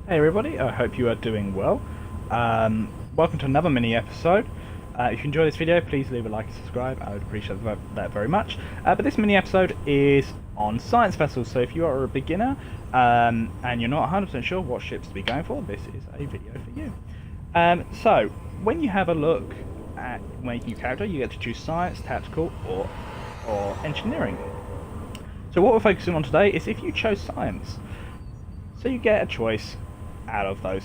Hey everybody, I hope you are doing well. Welcome to another mini episode. If you enjoy this video, please leave a like and subscribe. I would appreciate that very much. But this mini episode is on science vessels, so if you are a beginner and you're not 100% sure what ships to be going for, this is a video for you. So, when you have a look at making your character, you get to choose science, tactical, or engineering. So what we're focusing on today is if you chose science. So you get a choice out of those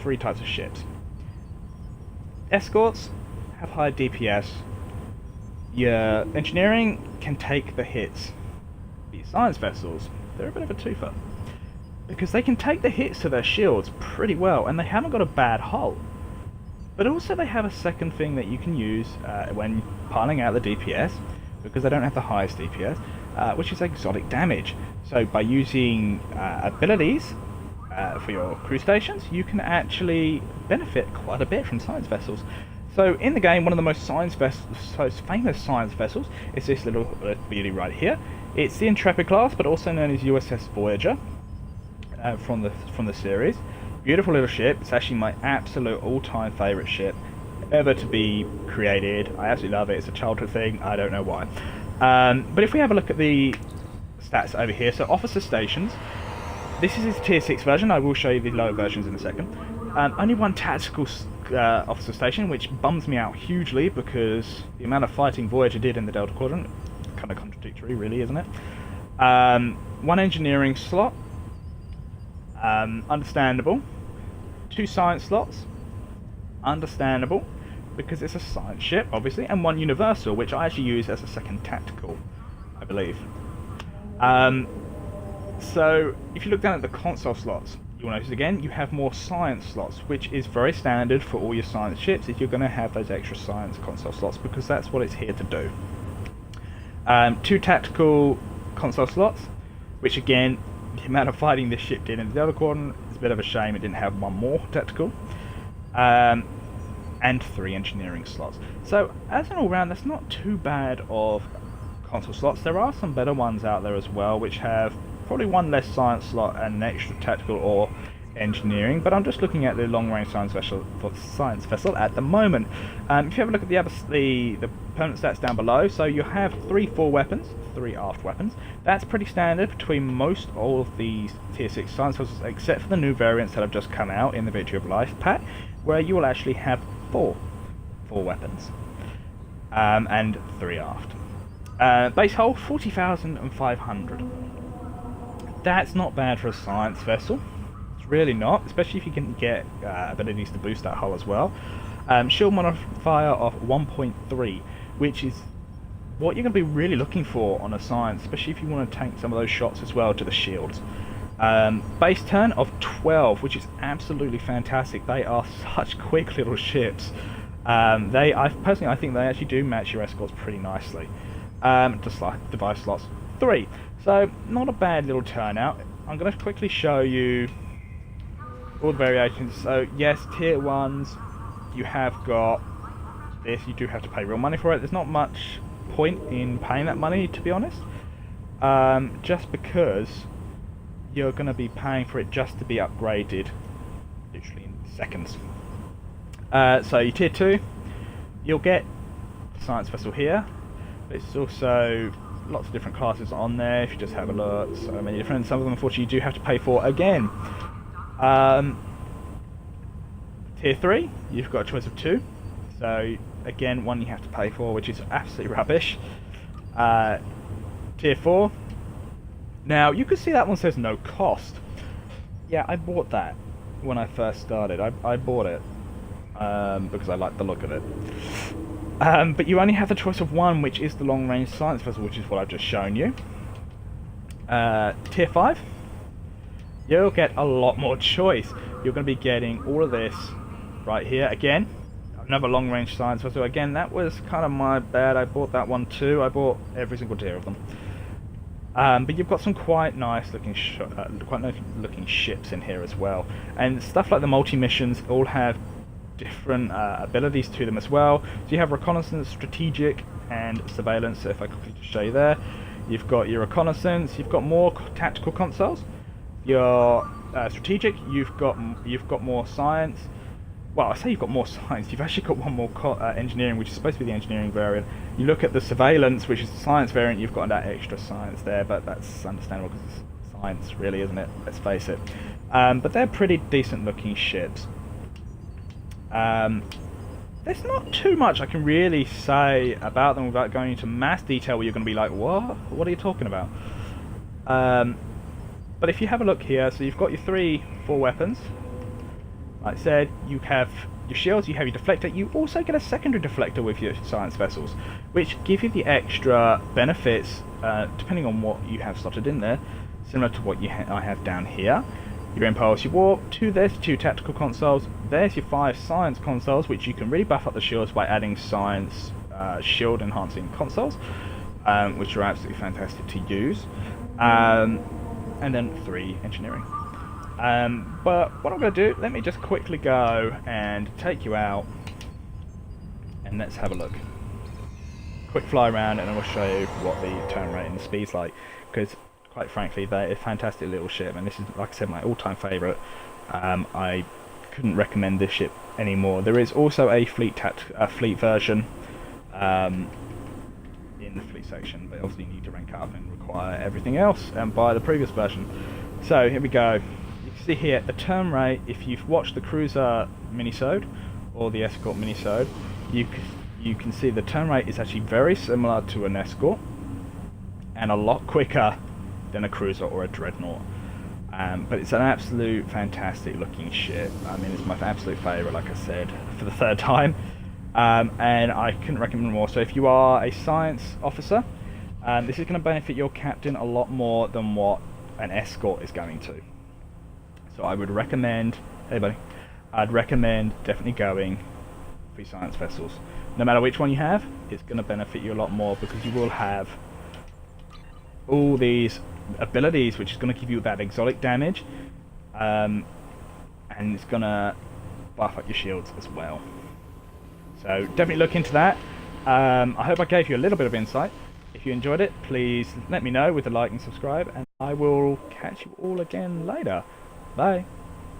three types of ships. Escorts have high DPS. Your engineering can take the hits. The science vessels, they're a bit of a twofer, because they can take the hits to their shields pretty well, and they haven't got a bad hull. But also they have a second thing that you can use when piling out the DPS, because they don't have the highest DPS, which is exotic damage. So by using abilities for your crew stations, you can actually benefit quite a bit from science vessels. So in the game, one of the most famous science vessels is this little beauty right here. It's the Intrepid class, but also known as USS Voyager from the series. Beautiful little ship. It's actually my absolute all-time favourite ship ever to be created. I absolutely love it. It's a childhood thing. I don't know why. But if we have a look at the stats over here, so officer stations, this is its tier 6 version. I will show you the lower versions in a second. Only one tactical officer station, which bums me out hugely because the amount of fighting Voyager did in the Delta Quadrant, kind of contradictory really, isn't it? One engineering slot, understandable. 2 science slots, understandable, because it's a science ship, obviously, and 1 universal, which I actually use as a second tactical, I believe. So, if you look down at the console slots, you'll notice again, you have more science slots, which is very standard for all your science ships, if you're going to have those extra science console slots, because that's what it's here to do. 2 tactical console slots, which again, the amount of fighting this ship did in the Delta Quadrant is a bit of a shame it didn't have 1 more tactical. And 3 engineering slots. So, as an all-round, that's not too bad of console slots. There are some better ones out there as well, which have probably 1 less science slot and an extra tactical or engineering, but I'm just looking at the long-range science vessel at the moment. If you have a look at the permanent stats down below, so you have 3 fore weapons, 3 aft weapons. That's pretty standard between most all of these tier 6 science vessels, except for the new variants that have just come out in the Victory of Life pack, where you will actually have 4 weapons and 3 aft. Base hull 40,500. That's not bad for a science vessel. It's really not, especially if you can get abilities to boost that hull as well. Shield modifier of 1.3, which is what you're going to be really looking for on a science, especially if you want to tank some of those shots as well to the shields. Base turn of 12, which is absolutely fantastic. They are such quick little ships. I think they actually do match your escorts pretty nicely. Just like device slots 3. So, not a bad little turnout. I'm going to quickly show you all the variations. So, yes, tier 1s, you have got this. You do have to pay real money for it. There's not much point in paying that money, to be honest. Just because you're going to be paying for it just to be upgraded literally in seconds. So, your tier 2, you'll get the science vessel here. It's also lots of different classes on there. If you just have a look, so many different. Some of them, unfortunately, you do have to pay for again. Tier 3, you've got a choice of 2. So again, 1 you have to pay for, which is absolutely rubbish. Tier 4. Now you can see that one says no cost. Yeah, I bought that when I first started. I bought it because I like the look of it. But you only have the choice of 1, which is the long-range science vessel, which is what I've just shown you. Tier 5, you'll get a lot more choice. You're going to be getting all of this right here. Again, another long-range science vessel. Again, that was kind of my bad. I bought that one too. I bought every single tier of them. But you've got some quite nice looking ships in here as well. And stuff like the multi-missions all have different abilities to them as well. So you have reconnaissance, strategic, and surveillance. So if I quickly just show you there, you've got your reconnaissance, you've got more tactical consoles, your strategic, you've got more science. Well, I say you've got more science. You've actually got one more engineering, which is supposed to be the engineering variant. You look at the surveillance, which is the science variant. You've got that extra science there, but that's understandable because it's science, really, isn't it? Let's face it. But they're pretty decent-looking ships. There's not too much I can really say about them without going into mass detail where you're going to be like, what? What are you talking about? But if you have a look here, so you've got your 4 weapons. Like I said, you have your shields, you have your deflector. You also get a secondary deflector with your science vessels, which give you the extra benefits depending on what you have slotted in there, similar to what I have down here. Your impulse, your warp, there's 2 tactical consoles, there's your 5 science consoles, which you can really buff up the shields by adding science shield enhancing consoles, which are absolutely fantastic to use, and then 3 engineering. But what I'm going to do, let me just quickly go and take you out, and let's have a look. Quick fly around, and then we'll show you what the turn rate and the speed's like, because quite frankly, they're a fantastic little ship, and this is, like I said, my all-time favourite. I couldn't recommend this ship anymore. There is also a fleet version in the fleet section, but obviously you need to rank up and require everything else and buy the previous version. So here we go. You can see here the turn rate. If you've watched the cruiser minisode or the escort minisode, you can see the turn rate is actually very similar to an escort and a lot quicker than a cruiser or a dreadnought. But it's an absolute fantastic looking ship. I mean, it's my absolute favourite, like I said, for the 3rd time. And I couldn't recommend more. So if you are a science officer, this is going to benefit your captain a lot more than what an escort is going to. So I would recommend, I'd recommend definitely going for your science vessels. No matter which one you have, it's going to benefit you a lot more because you will have all these abilities, which is going to give you that exotic damage, and it's going to buff up your shields as well. So definitely look into that. I hope I gave you a little bit of insight. If you enjoyed it, please let me know with a like and subscribe, and I will catch you all again later. Bye.